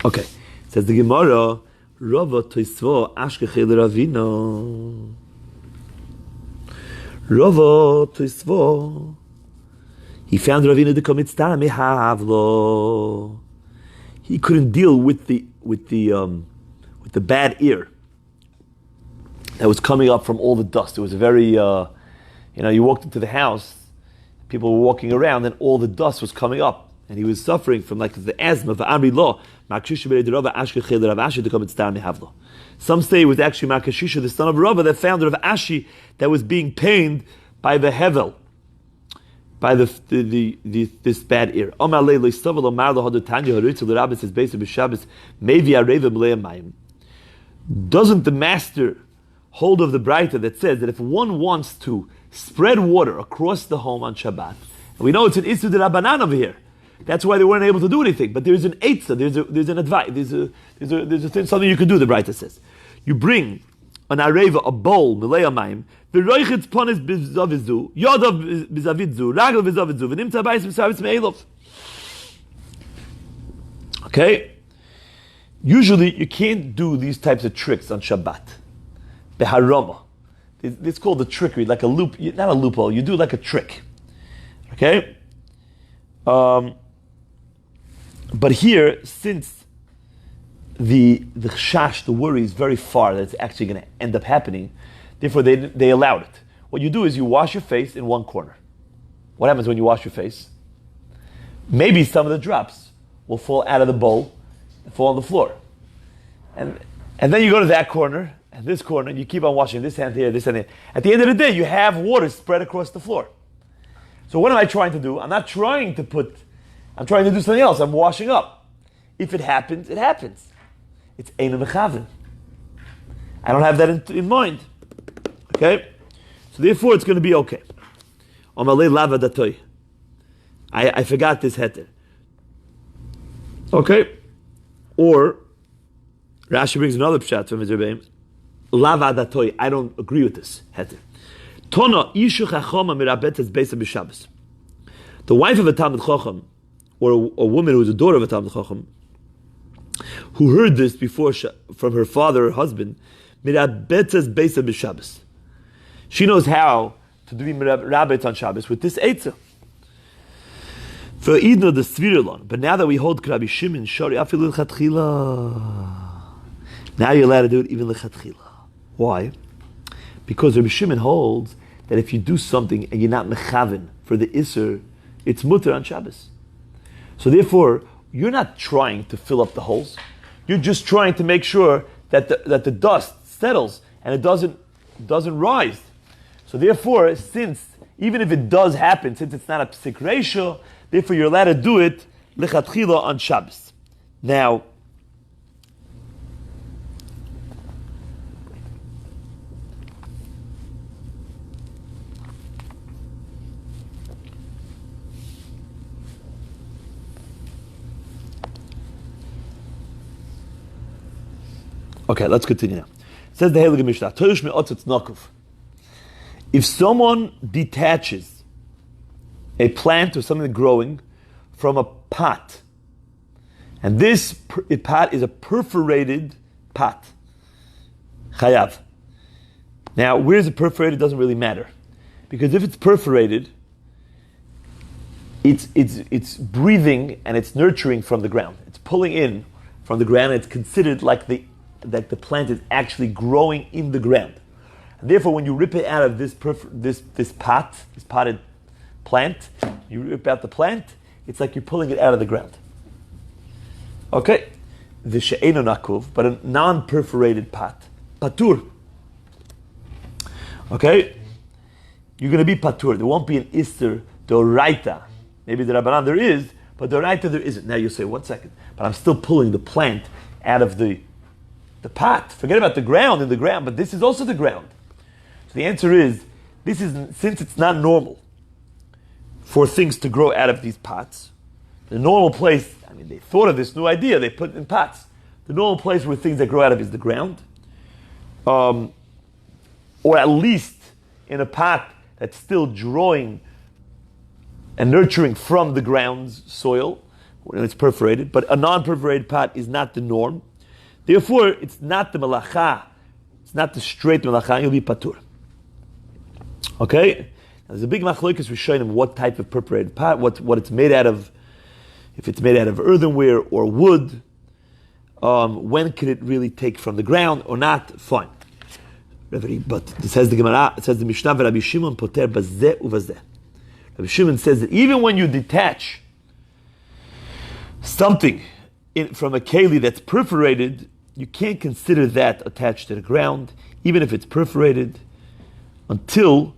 Speaker 1: Okay. Says the Gemara, Rava toisvo ashkechel ravino. Rava toisvo. He found Ravina to commit star mehavlo. He couldn't deal with the bad air that was coming up from all the dust. It was a very, you walked into the house, people were walking around, and all the dust was coming up, and he was suffering from like the asthma. Some say it was actually Makashisha, the son of Rava, that found Rav Ashi that was being pained by the hevel, by this bad ear. Doesn't the master hold of the Braita that says that if one wants to spread water across the home on Shabbat, and we know it's an Isur D'Rabbanan over here, that's why they weren't able to do anything. But there's an eitzah, there's an advice, there's a thing, something you can do. The Braita says, you bring an areva, a bowl, milei amayim, v'roichetz ponis b'zavizu, yodav b'zavidzu, ragel b'zavidzu, v'nimtza b'ayis b'savis me'elov. Okay? Usually you can't do these types of tricks on Shabbat. Beharama. It's called the trickery, like a loop, not a loophole, you do like a trick. Okay? But here, since the chash, the worry is very far that it's actually going to end up happening, therefore they allowed it. What you do is you wash your face in one corner. What happens when you wash your face? Maybe some of the drops will fall out of the bowl and fall on the floor. And then you go to that corner and this corner, and you keep on washing this hand here, this hand here. At the end of the day, you have water spread across the floor. So what am I trying to do? I'm trying to do something else. I'm washing up. If it happens, it happens. It's Eina Mechavin. I don't have that in mind. Okay? So therefore, it's going to be okay. I forgot this heter. Okay? Or, Rashi brings another pshat from his Rebbeim. Lava datoy. I don't agree with this heter. Tona ishu chachama mirabetes beisa b'Shabbos. The wife of a Talmid Chacham, or a woman who is a daughter of a Talmid Chacham, who heard this before from her father or husband, mirabetes beisa b'Shabbos. She knows how to be mirabet on Shabbos with this eitzah. For Idno the Svirilon, but now that we hold Rabbi Shimon, Shari Afilu Lechatchila. Now you're allowed to do it even Lechatchila. Why? Because Rabbi Shimon holds that if you do something and you're not mechaven for the Isser, it's mutter on Shabbos. So therefore, you're not trying to fill up the holes. You're just trying to make sure that the dust settles and it doesn't rise. So therefore, since even if it does happen, since it's not a psik ratio, therefore you're allowed to do it lechatchila on Shabbos. Now, okay, let's continue now. It says the Heilige Mishnah, Toyush me'otzitz nakuf. If someone detaches a plant or something growing from a pot, and this pot is a perforated pot, chayav. Now, where's it perforated doesn't really matter, because if it's perforated, it's breathing and it's nurturing from the ground. It's pulling in from the ground. And it's considered like the plant is actually growing in the ground. And therefore, when you rip it out of this potted plant, you rip out the plant, it's like you're pulling it out of the ground. Okay, the she'eno nakuv, but a non-perforated pot, patur. Okay, you're going to be patur. There won't be an ister doraita. Maybe the Rabbanan there is, but doraita there isn't. Now you say, 1 second, but I'm still pulling the plant out of the pot. Forget about the ground in the ground, but this is also the ground. So the answer is, since it's not normal for things to grow out of these pots, the normal place, they thought of this new idea, they put it in pots. The normal place where things that grow out of is the ground, or at least in a pot that's still drawing and nurturing from the ground's soil when it's perforated, but a non-perforated pot is not the norm. Therefore, it's not the malacha, it's not the straight malacha, you'll be patur. Okay? Now, there's a big machlokes rishonim what type of perforated pot, what it's made out of, if it's made out of earthenware or wood, when can it really take from the ground or not? Fine. But it says the Gemara, it says the Mishnah, Rabbi Shimon poter bazeh uvazeh. Rabbi Shimon says that even when you detach something from a Kaylee that's perforated, you can't consider that attached to the ground, even if it's perforated, until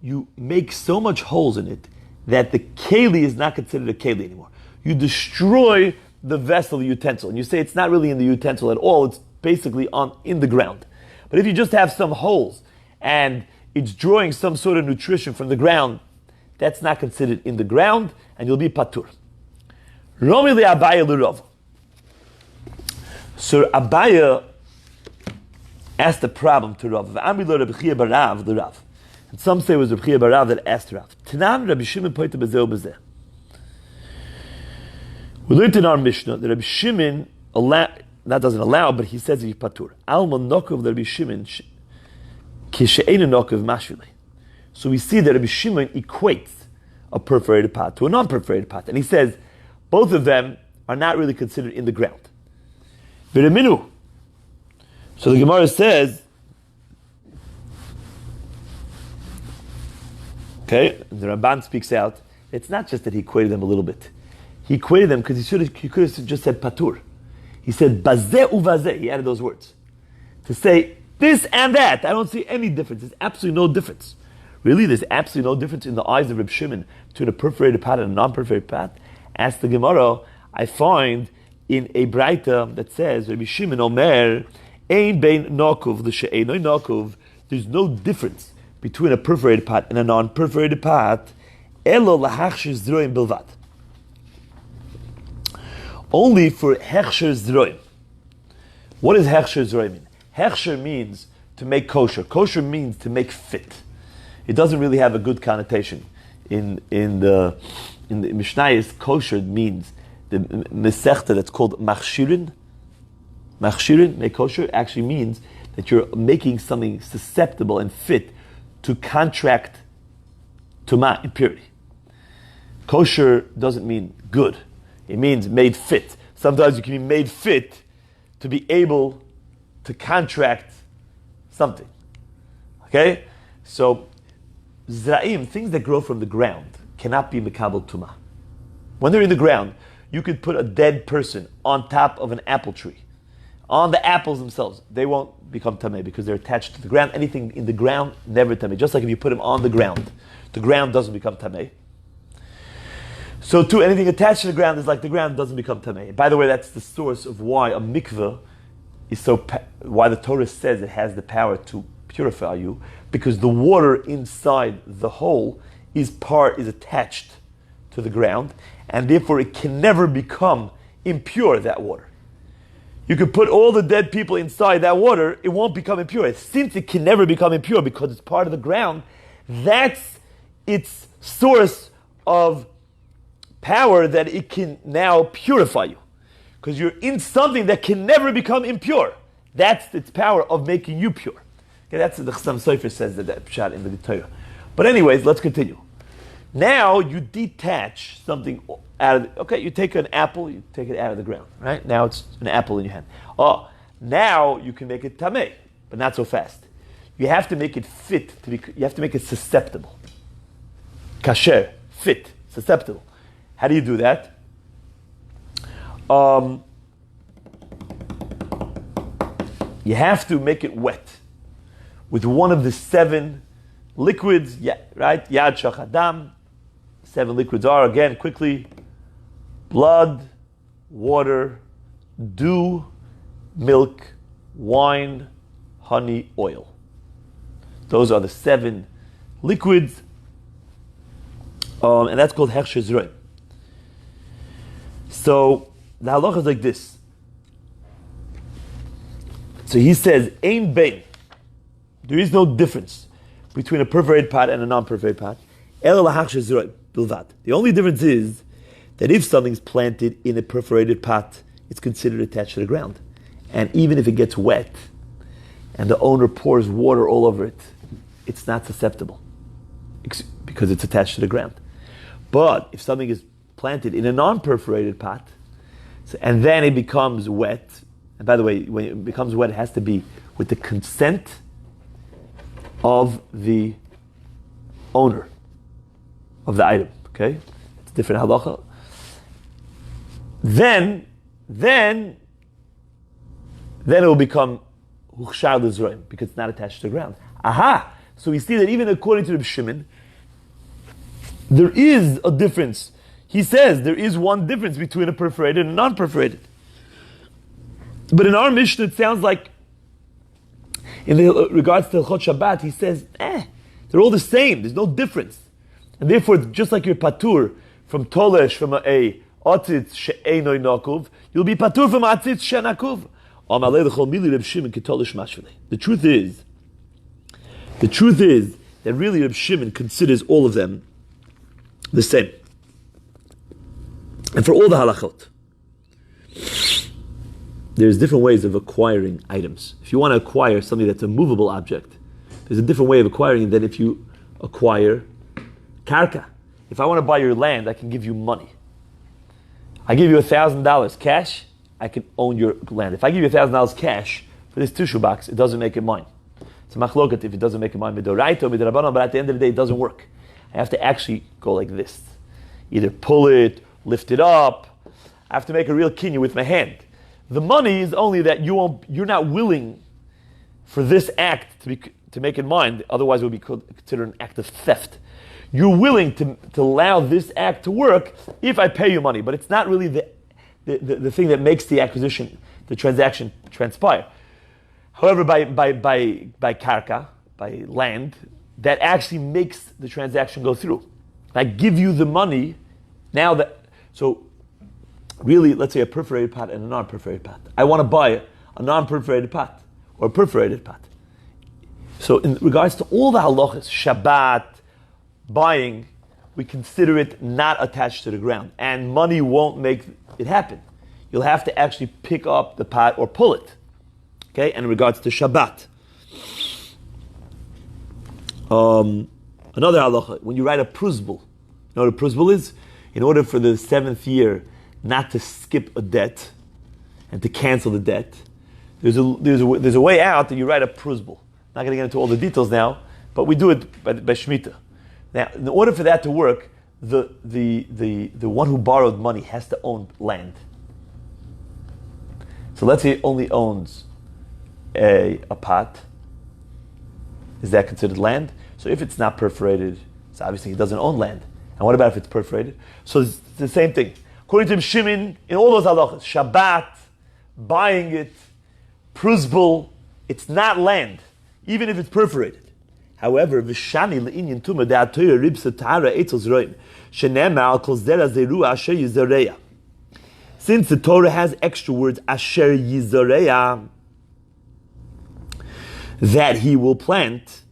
Speaker 1: you make so much holes in it that the Kaylee is not considered a Kaylee anymore. You destroy the vessel, the utensil, and you say it's not really in the utensil at all, it's basically in the ground. But if you just have some holes and it's drawing some sort of nutrition from the ground, that's not considered in the ground, and you'll be patur. Romi le Abaya l'Rav. So Abaya asked a problem to Rav. And some say it was Rabbi Chia Barav that asked Rav. Tanan Rabbi Shimon poita b'zeh u'b'zeh. We learned in our Mishnah that Rabbi Shimon doesn't allow, but he says he's patur. Alma nokov Rabbi Shimon kishe'ena nokov mashvili. So we see that Rabbi Shimon equates a perforated pot to a non-perforated pot, and he says both of them are not really considered in the ground. V'reminu. So the Gemara says, okay, and the Ramban speaks out. It's not just that he equated them a little bit. He equated them because he could have just said patur. He said bazeh uvazeh. He added those words to say this and that. I don't see any difference. There's absolutely no difference. Really, there's absolutely no difference in the eyes of Reb Shimon between a perforated pot and a non-perforated pot. Ask the Gemara, I find in a Braita that says Rabbi Shimon Omer ein bein nokov l'she'enoi nokov. There's no difference between a perforated pot and a non-perforated pot. Elo lahachshir zroim bilvad. Only for hechsher zroim. What does hechsher zroim mean? Hechsher means to make kosher. Kosher means to make fit. It doesn't really have a good connotation. In the Mishnah, kosher means the masechet that's called machshirin. Machshirin, make kosher, actually means that you're making something susceptible and fit to contract Toma, impurity. Kosher doesn't mean good. It means made fit. Sometimes you can be made fit to be able to contract something. Okay? So, zra'im, things that grow from the ground, cannot be Makabe Toma. When they're in the ground, you could put a dead person on top of an apple tree. On the apples themselves, they won't become tameh because they're attached to the ground. Anything in the ground, never tameh. Just like if you put them on the ground doesn't become tameh. So too, anything attached to the ground is like the ground doesn't become tameh. By the way, that's the source of why a mikveh is why the Torah says it has the power to purify you, because the water inside the hole is attached to the ground, and therefore it can never become impure, that water. You could put all the dead people inside that water, it won't become impure. Since it can never become impure because it's part of the ground, that's its source of power, that it can now purify you. Because you're in something that can never become impure. That's its power of making you pure. Okay, that's what the Chassam Sofer says, that pshat in the Torah. But anyways, let's continue. Now you detach something out of you take an apple, you take it out of the ground, right? Now it's an apple in your hand. Oh, now you can make it tameh, but not so fast. You have to make it fit, you have to make it susceptible. Kasher, fit, susceptible. How do you do that? You have to make it wet with one of the 7 liquids, right? Yad, Shach, Adam. 7 liquids are, again, quickly: blood, water, dew, milk, wine, honey, oil. Those are the 7 liquids, and that's called Hechsher Zroim. So the halacha is like this. So he says, Ein bein. There is no difference between a perforated pot and a non-perforated pot. El lahachsher zroim bilvad. The only difference is that if something's planted in a perforated pot, it's considered attached to the ground. And even if it gets wet and the owner pours water all over it, it's not susceptible because it's attached to the ground. But if something is planted in a non-perforated pot, and then it becomes wet, and by the way, when it becomes wet, it has to be with the consent of the owner of the item. Okay, it's a different halacha. Then it will become huchshar l'zroim because it's not attached to the ground. Aha! So we see that even according to Rabbi Shimon, there is a difference. He says there is one difference between a perforated and a non-perforated. But in our Mishnah, it sounds like, in regards to Hilchot Shabbat, he says, they're all the same. There's no difference. And therefore, just like you're patur from tolesh, from a atzitz she'enoi nakuv, you'll be patur from atzitz she'nakuv. The truth is that really Reb Shimon considers all of them the same. And for all the halachot, there's different ways of acquiring items. If you want to acquire something that's a movable object, there's a different way of acquiring it than if you acquire karka. If I want to buy your land, I can give you money. I give you $1,000 cash, I can own your land. If I give you $1,000 cash for this tissue box, it doesn't make it mine. It's a machloket if it doesn't make it mine, midoraito, midrabanan, but at the end of the day, it doesn't work. I have to actually go like this. Either pull it, lift it up. I have to make a real kinyan with my hand. The money is only that you're not willing for this act to make it mine, otherwise it would be considered an act of theft. You're willing to allow this act to work if I pay you money, but it's not really the thing that makes the acquisition, the transaction transpire. However, by karka, by land, that actually makes the transaction go through. I give you the money, so really, let's say a perforated pot and a non-perforated pot. I want to buy a non-perforated pot or a perforated pot. So in regards to all the halachas, Shabbat, buying, we consider it not attached to the ground. And money won't make it happen. You'll have to actually pick up the pot or pull it. Okay, and in regards to Shabbat. Another halacha, when you write a pruzbul, you know what a pruzbul is? in order for the 7th year not to skip a debt and to cancel the debt, there's a way out that you write a prusbul. Not going to get into all the details now, but we do it by Shemitah. Now, in order for that to work, the one who borrowed money has to own land. So let's say he only owns a pot. Is that considered land? So if it's not perforated, so obviously he doesn't own land. And what about if it's perforated? So it's the same thing. According to Shimon, in all those halachas, Shabbat, buying it, prusbul, it's not land, even if it's perforated. However, v'shani le'inyan tuma de'atoyer ribsa ta'ara etzel zroim shenemar al kol zera zeru asher yizareya. Since the Torah has extra words asher yizareya, that he will plant,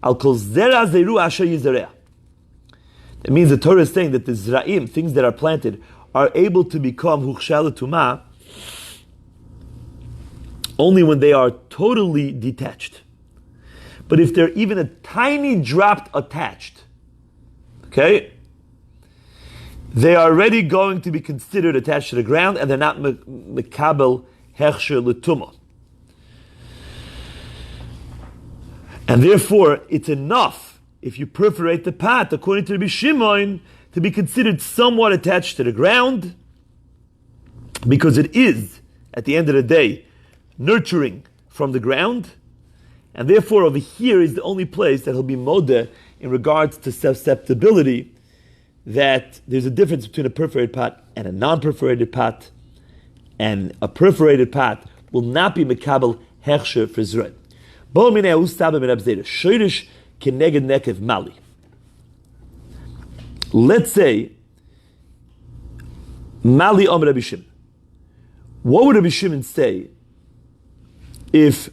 Speaker 1: al kol zera zeru asher yizareya. That means the Torah is saying that the zra'im, things that are planted, are able to become huchshal tuma only when they are totally detached. But if they're even a tiny drop attached, okay, they are already going to be considered attached to the ground, and they're not Makabe hechsher l'tuma. And therefore, it's enough if you perforate the pot, according to Rabbi Shimon, to be considered somewhat attached to the ground, because it is, at the end of the day, nurturing from the ground, and therefore over here is the only place that he'll be modeh in regards to susceptibility, that there's a difference between a perforated pot and a non-perforated pot, and a perforated pot will not be Makabe hechsher for zroim. Bo minei ustaba min abzera shoirish keneged nekev mali. Let's say Mali Omer Rabbi Shimon. What would Rabbi Shimon say if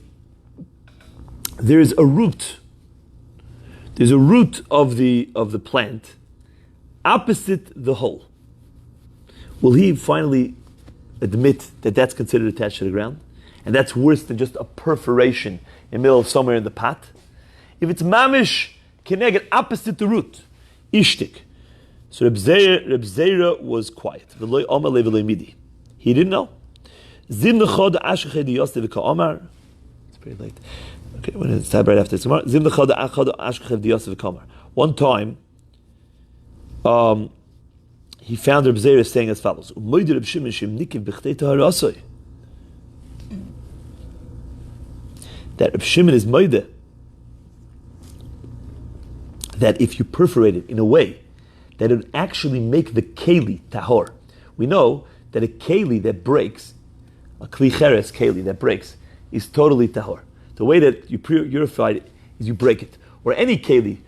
Speaker 1: there's a root? There's a root of the plant opposite the hole. Will he finally admit that that's considered attached to the ground, and that's worse than just a perforation in the middle of somewhere in the pot? If it's mamish keneged opposite the root, ishtik. So Reb Zera was quiet. He didn't know. It's pretty late. Okay, when it's time right after tomorrow. One time, he found Reb Zera saying as follows: that Reb Shimon is moide, that if you perforate it in a way that it would actually make the Kaylee tahor. We know that a Kaylee that breaks, a kli cheres Kaylee that breaks, is totally tahor. The way that you purify it is you break it. Or any Kaylee,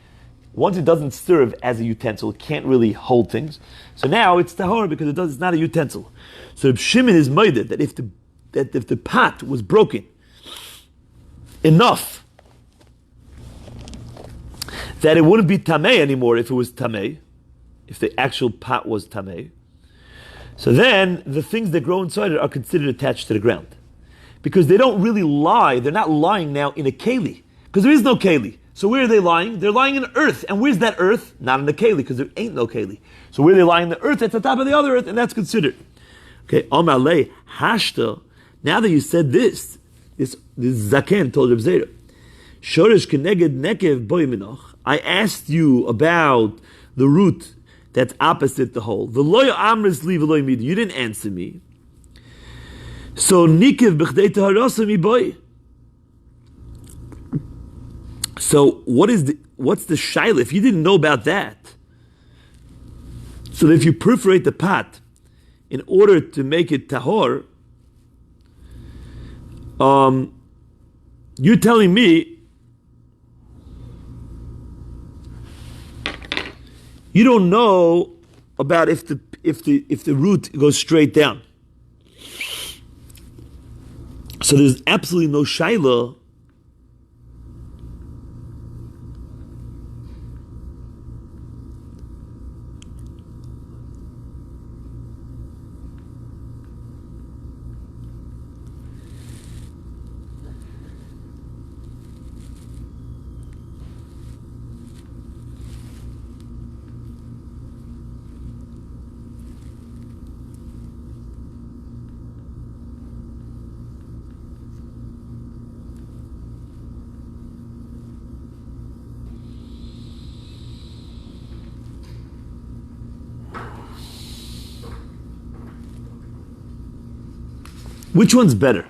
Speaker 1: once it doesn't serve as a utensil, it can't really hold things. So now it's tahor because it's not a utensil. So Shimon is moeded that if the pot was broken enough that it wouldn't be tamei anymore if it was tamei, if the actual pot was tamei, so then the things that grow inside it are considered attached to the ground. Because they don't really lie, they're not lying now in a Kaylee. Because there is no Kaylee. So where are they lying? They're lying in earth. And where's that earth? Not in the Kaylee, because there ain't no Kaylee. So where are they lying in the earth? That's the top of the other earth, and that's considered. Okay, Amalei, Hashta, now that you said this Zaken told Reb Zera, Shorish keneged nekev boy minoch, I asked you about the root that's opposite the hole. The loy amris li v'loy midi. You didn't answer me. So nikiv b'chdei taharasa mi boy. So what's the Sheila? If you didn't know about that, so that if you perforate the pot in order to make it tahor, you're telling me you don't know about if the root goes straight down. So there's absolutely no Sheila Which one's better?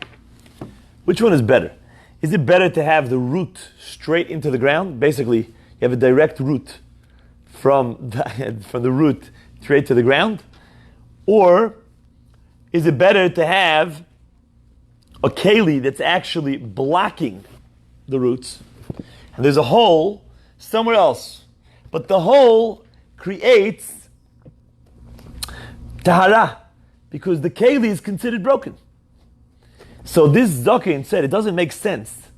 Speaker 1: Which one is better? Is it better to have the root straight into the ground? Basically, you have a direct root from the root straight to the ground? Or is it better to have a Kaylee that's actually blocking the roots, and there's a hole somewhere else, but the hole creates tahara, because the Kaylee is considered broken. So this Zaken said it doesn't make sense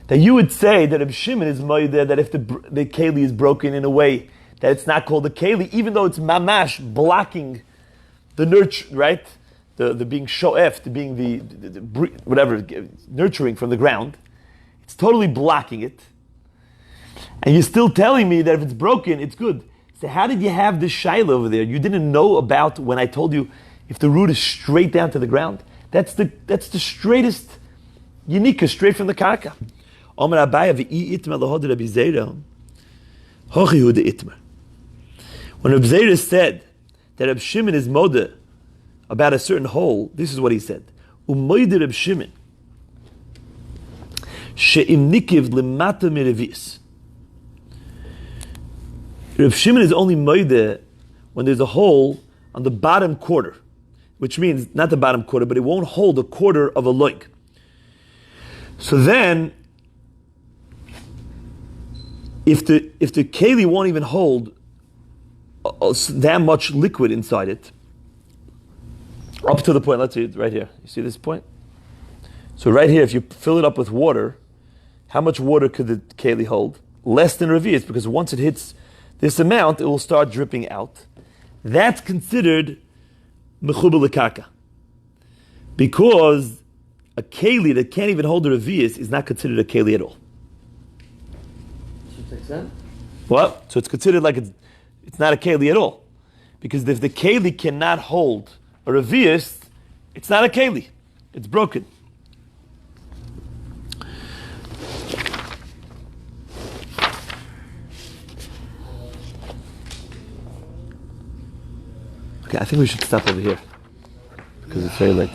Speaker 1: that you would say that if Shimon is moide, that if the Kaylee is broken in a way that it's not called a Kaylee, even though it's mamash blocking the nurture, right? The being shoef, the being the whatever, nurturing from the ground. It's totally blocking it. And you're still telling me that if it's broken, it's good. So how did you have this Sheila over there? You didn't know about when I told you if the root is straight down to the ground? That's the straightest, unika, straight from the Caca. Omer Abaya v'i itma lohoda Rabbi Zera, hochi hu de itma. When Rabbi Zera said that Rabbi Shimon is moda about a certain hole, this is what he said. Umoide Rabbi Shimon she'im nikiv lemata merevis. Rabbi Shimon is only moide when there's a hole on the bottom quarter, which means not the bottom quarter, but it won't hold a quarter of a loik. So then, if the Kaylee won't even hold that much liquid inside it, up to the point, let's see it right here. You see this point? So right here, if you fill it up with water, how much water could the Kaylee hold? Less than revius, because once it hits this amount, it will start dripping out. That's considered mechubel lekaka, because a Kaylee that can't even hold a revius is not considered a Kaylee at all.
Speaker 2: So it takes that?
Speaker 1: What? So it's considered like it's not a Kaylee at all, because if the Kaylee cannot hold a revius, it's not a Kaylee. It's broken. Okay, I think we should stop over here because it's very late.